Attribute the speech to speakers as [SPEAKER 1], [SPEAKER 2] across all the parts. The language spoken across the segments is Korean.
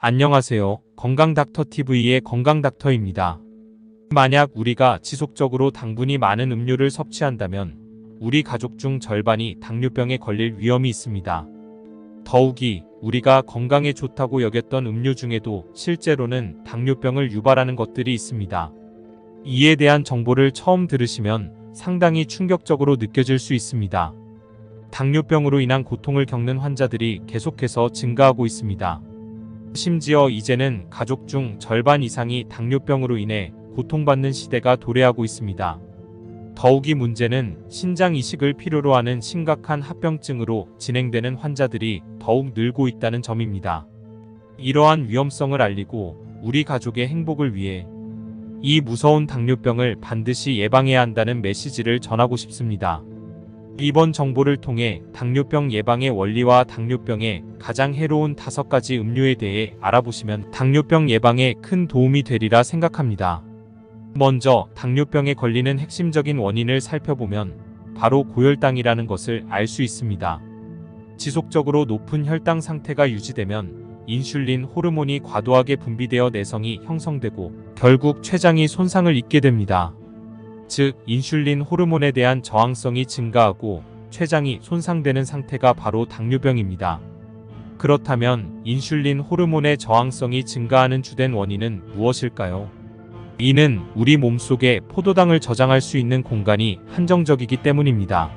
[SPEAKER 1] 안녕하세요. 건강닥터TV의 건강닥터입니다. 만약 우리가 지속적으로 당분이 많은 음료를 섭취한다면 우리 가족 중 절반이 당뇨병에 걸릴 위험이 있습니다. 더욱이 우리가 건강에 좋다고 여겼던 음료 중에도 실제로는 당뇨병을 유발하는 것들이 있습니다. 이에 대한 정보를 처음 들으시면 상당히 충격적으로 느껴질 수 있습니다. 당뇨병으로 인한 고통을 겪는 환자들이 계속해서 증가하고 있습니다. 심지어 이제는 가족 중 절반 이상이 당뇨병으로 인해 고통받는 시대가 도래하고 있습니다. 더욱이 문제는 신장 이식을 필요로 하는 심각한 합병증으로 진행되는 환자들이 더욱 늘고 있다는 점입니다. 이러한 위험성을 알리고 우리 가족의 행복을 위해 이 무서운 당뇨병을 반드시 예방해야 한다는 메시지를 전하고 싶습니다. 이번 정보를 통해 당뇨병 예방의 원리와 당뇨병에 가장 해로운 5가지 음료에 대해 알아보시면 당뇨병 예방에 큰 도움이 되리라 생각합니다. 먼저 당뇨병에 걸리는 핵심적인 원인을 살펴보면 바로 고혈당이라는 것을 알 수 있습니다. 지속적으로 높은 혈당 상태가 유지되면 인슐린 호르몬이 과도하게 분비되어 내성이 형성되고 결국 췌장이 손상을 입게 됩니다. 즉, 인슐린 호르몬에 대한 저항성이 증가하고 췌장이 손상되는 상태가 바로 당뇨병입니다. 그렇다면 인슐린 호르몬의 저항성이 증가하는 주된 원인은 무엇일까요? 이는 우리 몸속에 포도당을 저장할 수 있는 공간이 한정적이기 때문입니다.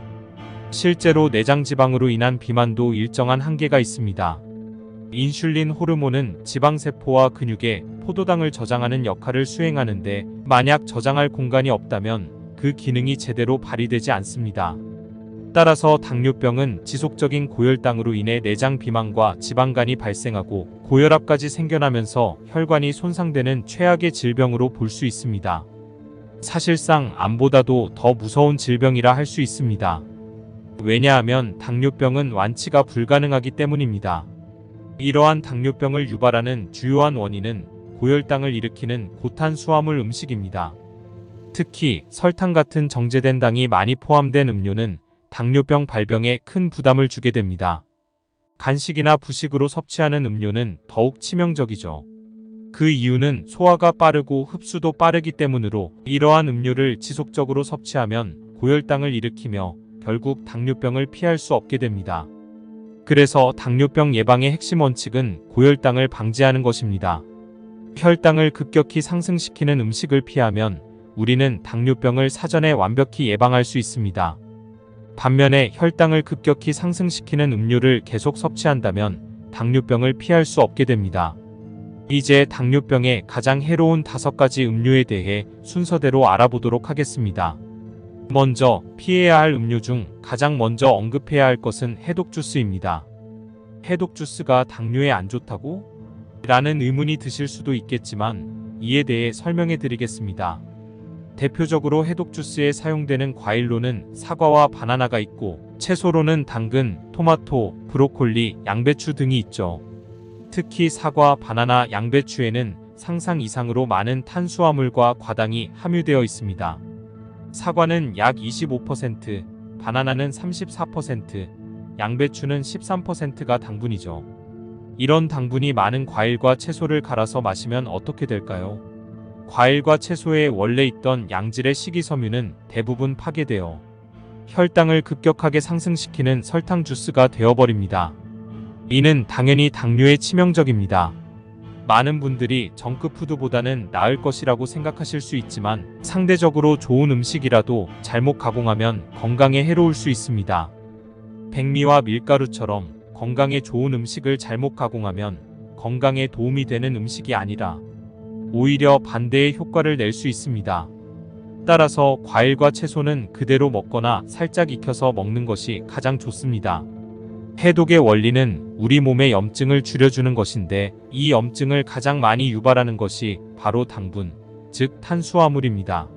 [SPEAKER 1] 실제로 내장 지방으로 인한 비만도 일정한 한계가 있습니다. 인슐린 호르몬은 지방세포와 근육에 포도당을 저장하는 역할을 수행하는데 만약 저장할 공간이 없다면 그 기능이 제대로 발휘되지 않습니다. 따라서 당뇨병은 지속적인 고혈당으로 인해 내장 비만과 지방간이 발생하고 고혈압까지 생겨나면서 혈관이 손상되는 최악의 질병으로 볼 수 있습니다. 사실상 암보다도 더 무서운 질병이라 할 수 있습니다. 왜냐하면 당뇨병은 완치가 불가능하기 때문입니다. 이러한 당뇨병을 유발하는 주요한 원인은 고혈당을 일으키는 고탄수화물 음식입니다. 특히 설탕 같은 정제된 당이 많이 포함된 음료는 당뇨병 발병에 큰 부담을 주게 됩니다. 간식이나 부식으로 섭취하는 음료는 더욱 치명적이죠. 그 이유는 소화가 빠르고 흡수도 빠르기 때문으로 이러한 음료를 지속적으로 섭취하면 고혈당을 일으키며 결국 당뇨병을 피할 수 없게 됩니다. 그래서 당뇨병 예방의 핵심 원칙은 고혈당을 방지하는 것입니다. 혈당을 급격히 상승시키는 음식을 피하면 우리는 당뇨병을 사전에 완벽히 예방할 수 있습니다. 반면에 혈당을 급격히 상승시키는 음료를 계속 섭취한다면 당뇨병을 피할 수 없게 됩니다. 이제 당뇨병의 가장 해로운 5가지 음료에 대해 순서대로 알아보도록 하겠습니다. 먼저 피해야 할 음료 중 가장 먼저 언급해야 할 것은 해독 주스입니다. 해독 주스가 당뇨에 안 좋다고? 라는 의문이 드실 수도 있겠지만 이에 대해 설명해 드리겠습니다. 대표적으로 해독 주스에 사용되는 과일로는 사과와 바나나가 있고 채소로는 당근, 토마토, 브로콜리, 양배추 등이 있죠. 특히 사과, 바나나, 양배추에는 상상 이상으로 많은 탄수화물과 과당이 함유되어 있습니다. 사과는 약 25%, 바나나는 34%, 양배추는 13%가 당분이죠. 이런 당분이 많은 과일과 채소를 갈아서 마시면 어떻게 될까요? 과일과 채소에 원래 있던 양질의 식이섬유는 대부분 파괴되어 혈당을 급격하게 상승시키는 설탕 주스가 되어버립니다. 이는 당연히 당뇨에 치명적입니다. 많은 분들이 정크푸드보다는 나을 것이라고 생각하실 수 있지만 상대적으로 좋은 음식이라도 잘못 가공하면 건강에 해로울 수 있습니다. 백미와 밀가루처럼 건강에 좋은 음식을 잘못 가공하면 건강에 도움이 되는 음식이 아니라 오히려 반대의 효과를 낼 수 있습니다. 따라서 과일과 채소는 그대로 먹거나 살짝 익혀서 먹는 것이 가장 좋습니다. 해독의 원리는 우리 몸의 염증을 줄여주는 것인데 이 염증을 가장 많이 유발하는 것이 바로 당분, 즉 탄수화물입니다.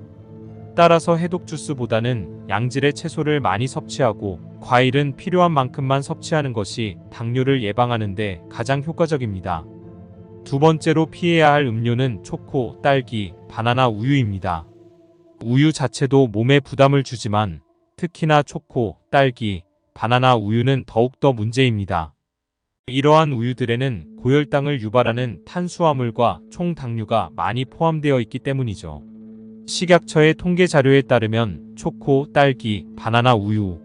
[SPEAKER 1] 따라서 해독 주스보다는 양질의 채소를 많이 섭취하고 과일은 필요한 만큼만 섭취하는 것이 당뇨를 예방하는 데 가장 효과적입니다. 두 번째로 피해야 할 음료는 초코, 딸기, 바나나 우유입니다. 우유 자체도 몸에 부담을 주지만 특히나 초코, 딸기, 바나나 우유는 더욱더 문제입니다. 이러한 우유들에는 고혈당을 유발하는 탄수화물과 총당류가 많이 포함되어 있기 때문이죠. 식약처의 통계 자료에 따르면 초코, 딸기, 바나나 우유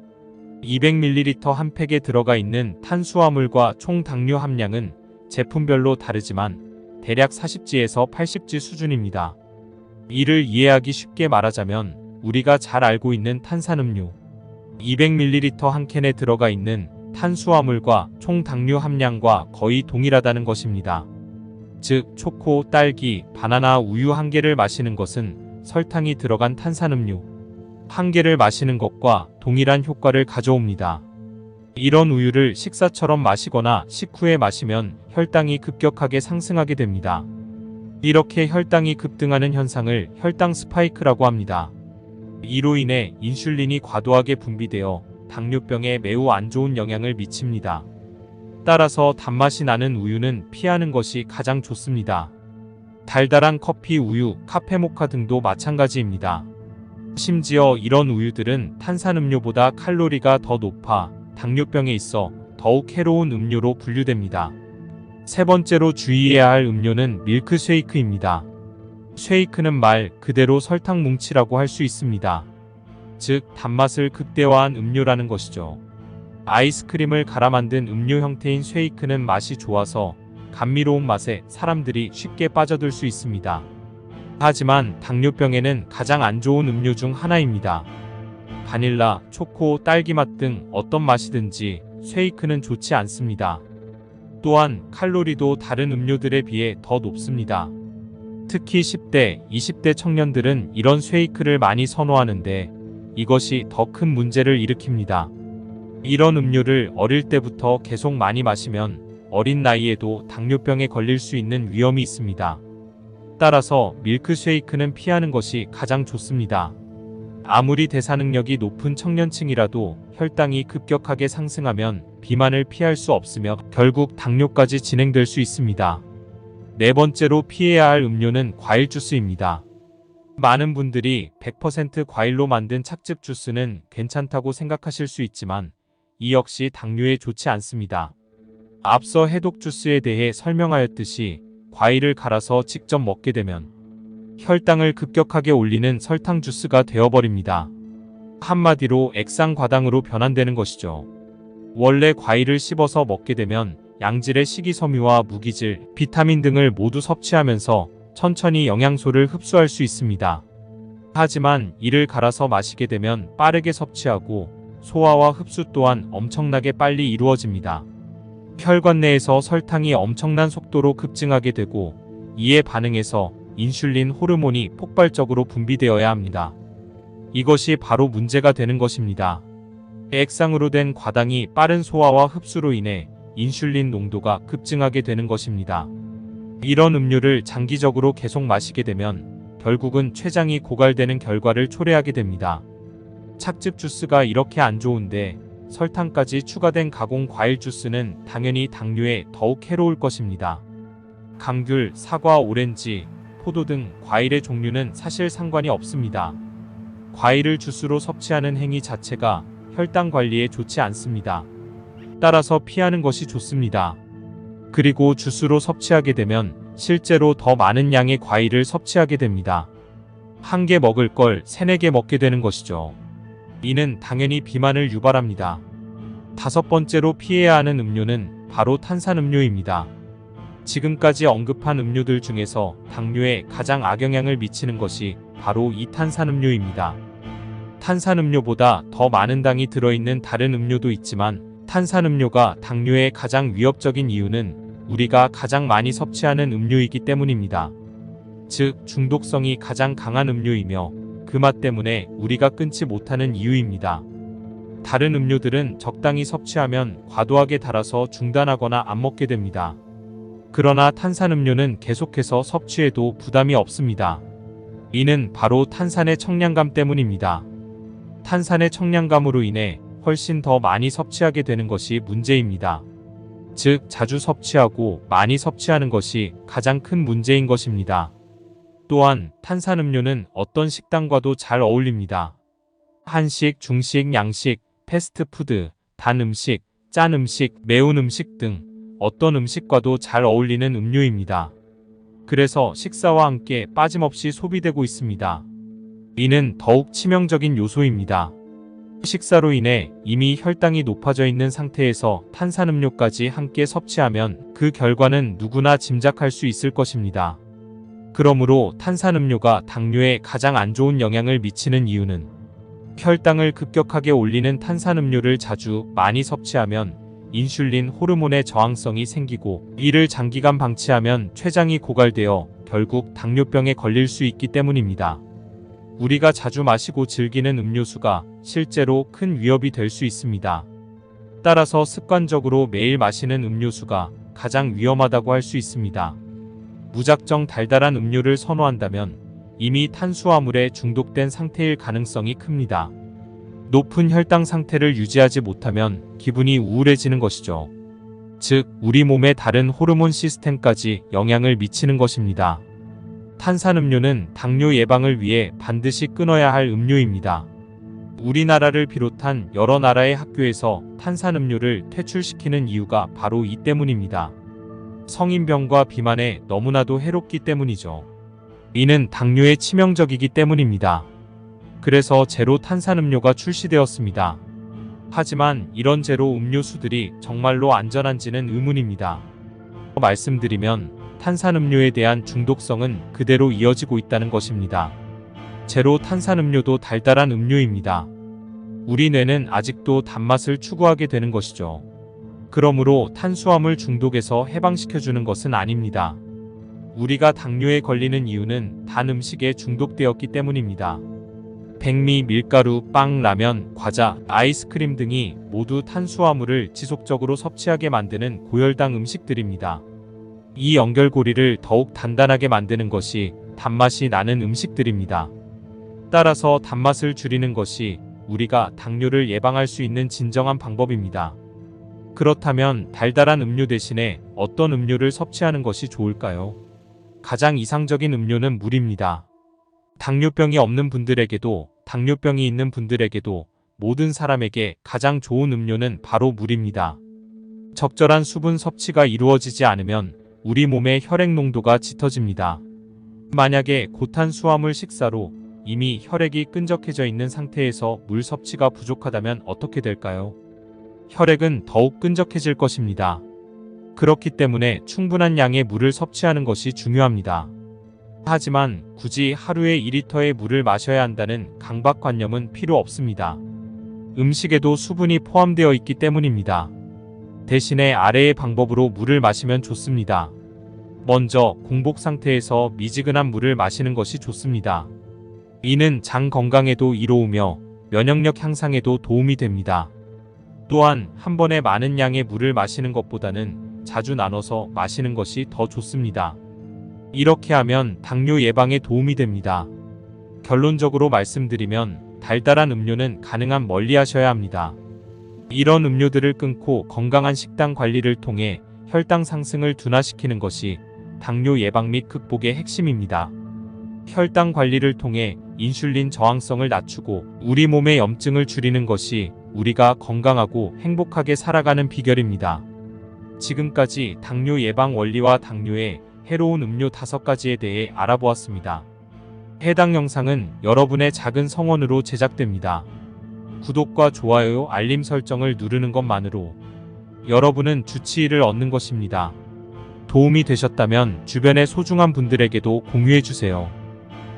[SPEAKER 1] 200ml 한 팩에 들어가 있는 탄수화물과 총당류 함량은 제품별로 다르지만 대략 40g에서 80g 수준입니다. 이를 이해하기 쉽게 말하자면 우리가 잘 알고 있는 탄산음료 200ml 한 캔에 들어가 있는 탄수화물과 총당류 함량과 거의 동일하다는 것입니다. 즉, 초코, 딸기, 바나나 우유 한 개를 마시는 것은 설탕이 들어간 탄산음료 한 개를 마시는 것과 동일한 효과를 가져옵니다. 이런 우유를 식사처럼 마시거나 식후에 마시면 혈당이 급격하게 상승하게 됩니다. 이렇게 혈당이 급등하는 현상을 혈당 스파이크라고 합니다. 이로 인해 인슐린이 과도하게 분비되어 당뇨병에 매우 안 좋은 영향을 미칩니다. 따라서 단맛이 나는 우유는 피하는 것이 가장 좋습니다. 달달한 커피, 우유, 카페모카 등도 마찬가지입니다. 심지어 이런 우유들은 탄산음료보다 칼로리가 더 높아 당뇨병에 있어 더욱 해로운 음료로 분류됩니다. 세 번째로 주의해야 할 음료는 밀크쉐이크입니다. 쉐이크는 말 그대로 설탕 뭉치라고 할 수 있습니다. 즉, 단맛을 극대화한 음료라는 것이죠. 아이스크림을 갈아 만든 음료 형태인 쉐이크는 맛이 좋아서 감미로운 맛에 사람들이 쉽게 빠져들 수 있습니다. 하지만 당뇨병에는 가장 안 좋은 음료 중 하나입니다. 바닐라, 초코, 딸기맛 등 어떤 맛이든지 쉐이크는 좋지 않습니다. 또한 칼로리도 다른 음료들에 비해 더 높습니다. 특히 10대, 20대 청년들은 이런 쉐이크를 많이 선호하는데 이것이 더 큰 문제를 일으킵니다. 이런 음료를 어릴 때부터 계속 많이 마시면 어린 나이에도 당뇨병에 걸릴 수 있는 위험이 있습니다. 따라서 밀크쉐이크는 피하는 것이 가장 좋습니다. 아무리 대사 능력이 높은 청년층이라도 혈당이 급격하게 상승하면 비만을 피할 수 없으며 결국 당뇨까지 진행될 수 있습니다. 네 번째로 피해야 할 음료는 과일 주스입니다. 많은 분들이 100% 과일로 만든 착즙 주스는 괜찮다고 생각하실 수 있지만 이 역시 당뇨에 좋지 않습니다. 앞서 해독 주스에 대해 설명하였듯이 과일을 갈아서 직접 먹게 되면 혈당을 급격하게 올리는 설탕 주스가 되어버립니다. 한마디로 액상과당으로 변환되는 것이죠. 원래 과일을 씹어서 먹게 되면 양질의 식이섬유와 무기질, 비타민 등을 모두 섭취하면서 천천히 영양소를 흡수할 수 있습니다. 하지만 이를 갈아서 마시게 되면 빠르게 섭취하고 소화와 흡수 또한 엄청나게 빨리 이루어집니다. 혈관 내에서 설탕이 엄청난 속도로 급증하게 되고 이에 반응해서 인슐린 호르몬이 폭발적으로 분비되어야 합니다. 이것이 바로 문제가 되는 것입니다. 액상으로 된 과당이 빠른 소화와 흡수로 인해 인슐린 농도가 급증하게 되는 것입니다. 이런 음료를 장기적으로 계속 마시게 되면 결국은 췌장이 고갈되는 결과를 초래하게 됩니다. 착즙 주스가 이렇게 안 좋은데 설탕까지 추가된 가공 과일 주스는 당연히 당뇨에 더욱 해로울 것입니다. 감귤, 사과, 오렌지, 포도 등 과일의 종류는 사실 상관이 없습니다. 과일을 주스로 섭취하는 행위 자체가 혈당 관리에 좋지 않습니다. 따라서 피하는 것이 좋습니다. 그리고 주스로 섭취하게 되면 실제로 더 많은 양의 과일을 섭취하게 됩니다. 한 개 먹을 걸 3, 4개 먹게 되는 것이죠. 이는 당연히 비만을 유발합니다. 다섯 번째로 피해야 하는 음료는 바로 탄산음료입니다. 지금까지 언급한 음료들 중에서 당뇨에 가장 악영향을 미치는 것이 바로 이 탄산음료입니다. 탄산음료보다 더 많은 당이 들어있는 다른 음료도 있지만 탄산음료가 당뇨에 가장 위협적인 이유는 우리가 가장 많이 섭취하는 음료이기 때문입니다. 즉, 중독성이 가장 강한 음료이며 그 맛 때문에 우리가 끊지 못하는 이유입니다. 다른 음료들은 적당히 섭취하면 과도하게 달아서 중단하거나 안 먹게 됩니다. 그러나 탄산음료는 계속해서 섭취해도 부담이 없습니다. 이는 바로 탄산의 청량감 때문입니다. 탄산의 청량감으로 인해 훨씬 더 많이 섭취하게 되는 것이 문제입니다. 즉, 자주 섭취하고 많이 섭취하는 것이 가장 큰 문제인 것입니다. 또한 탄산음료는 어떤 식단과도 잘 어울립니다. 한식, 중식, 양식, 패스트푸드, 단 음식, 짠 음식, 매운 음식 등 어떤 음식과도 잘 어울리는 음료입니다. 그래서 식사와 함께 빠짐없이 소비되고 있습니다. 이는 더욱 치명적인 요소입니다. 식사로 인해 이미 혈당이 높아져 있는 상태에서 탄산음료까지 함께 섭취하면 그 결과는 누구나 짐작할 수 있을 것입니다. 그러므로 탄산음료가 당뇨에 가장 안 좋은 영향을 미치는 이유는 혈당을 급격하게 올리는 탄산음료를 자주 많이 섭취하면 인슐린 호르몬의 저항성이 생기고 이를 장기간 방치하면 췌장이 고갈되어 결국 당뇨병에 걸릴 수 있기 때문입니다. 우리가 자주 마시고 즐기는 음료수가 실제로 큰 위협이 될 수 있습니다. 따라서 습관적으로 매일 마시는 음료수가 가장 위험하다고 할 수 있습니다. 무작정 달달한 음료를 선호한다면 이미 탄수화물에 중독된 상태일 가능성이 큽니다. 높은 혈당 상태를 유지하지 못하면 기분이 우울해지는 것이죠. 즉, 우리 몸의 다른 호르몬 시스템까지 영향을 미치는 것입니다. 탄산음료는 당뇨 예방을 위해 반드시 끊어야 할 음료입니다. 우리나라를 비롯한 여러 나라의 학교에서 탄산음료를 퇴출시키는 이유가 바로 이 때문입니다. 성인병과 비만에 너무나도 해롭기 때문이죠. 이는 당뇨에 치명적이기 때문입니다. 그래서 제로 탄산음료가 출시되었습니다. 하지만 이런 제로 음료수들이 정말로 안전한지는 의문입니다. 말씀드리면 탄산음료에 대한 중독성은 그대로 이어지고 있다는 것입니다. 제로 탄산음료도 달달한 음료입니다. 우리 뇌는 아직도 단맛을 추구하게 되는 것이죠. 그러므로 탄수화물 중독에서 해방시켜주는 것은 아닙니다. 우리가 당뇨에 걸리는 이유는 단 음식에 중독되었기 때문입니다. 백미, 밀가루, 빵, 라면, 과자, 아이스크림 등이 모두 탄수화물을 지속적으로 섭취하게 만드는 고혈당 음식들입니다. 이 연결고리를 더욱 단단하게 만드는 것이 단맛이 나는 음식들입니다. 따라서 단맛을 줄이는 것이 우리가 당뇨를 예방할 수 있는 진정한 방법입니다. 그렇다면 달달한 음료 대신에 어떤 음료를 섭취하는 것이 좋을까요? 가장 이상적인 음료는 물입니다. 당뇨병이 없는 분들에게도 당뇨병이 있는 분들에게도 모든 사람에게 가장 좋은 음료는 바로 물입니다. 적절한 수분 섭취가 이루어지지 않으면 우리 몸의 혈액 농도가 짙어집니다. 만약에 고탄수화물 식사로 이미 혈액이 끈적해져 있는 상태에서 물 섭취가 부족하다면 어떻게 될까요? 혈액은 더욱 끈적해질 것입니다. 그렇기 때문에 충분한 양의 물을 섭취하는 것이 중요합니다. 하지만 굳이 하루에 2리터의 물을 마셔야 한다는 강박관념은 필요 없습니다. 음식에도 수분이 포함되어 있기 때문입니다. 대신에 아래의 방법으로 물을 마시면 좋습니다. 먼저 공복 상태에서 미지근한 물을 마시는 것이 좋습니다. 이는 장 건강에도 이로우며 면역력 향상에도 도움이 됩니다. 또한 한 번에 많은 양의 물을 마시는 것보다는 자주 나눠서 마시는 것이 더 좋습니다. 이렇게 하면 당뇨 예방에 도움이 됩니다. 결론적으로 말씀드리면 달달한 음료는 가능한 멀리 하셔야 합니다. 이런 음료들을 끊고 건강한 식단 관리를 통해 혈당 상승을 둔화시키는 것이 당뇨 예방 및 극복의 핵심입니다. 혈당 관리를 통해 인슐린 저항성을 낮추고 우리 몸의 염증을 줄이는 것이 우리가 건강하고 행복하게 살아가는 비결입니다. 지금까지 당뇨 예방 원리와 당뇨의 해로운 음료 5가지에 대해 알아보았습니다. 해당 영상은 여러분의 작은 성원으로 제작됩니다. 구독과 좋아요, 알림 설정을 누르는 것만으로 여러분은 주치의를 얻는 것입니다. 도움이 되셨다면 주변의 소중한 분들에게도 공유해주세요.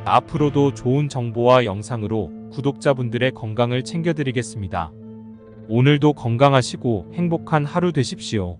[SPEAKER 1] 앞으로도 좋은 정보와 영상으로 구독자분들의 건강을 챙겨드리겠습니다. 오늘도 건강하시고 행복한 하루 되십시오.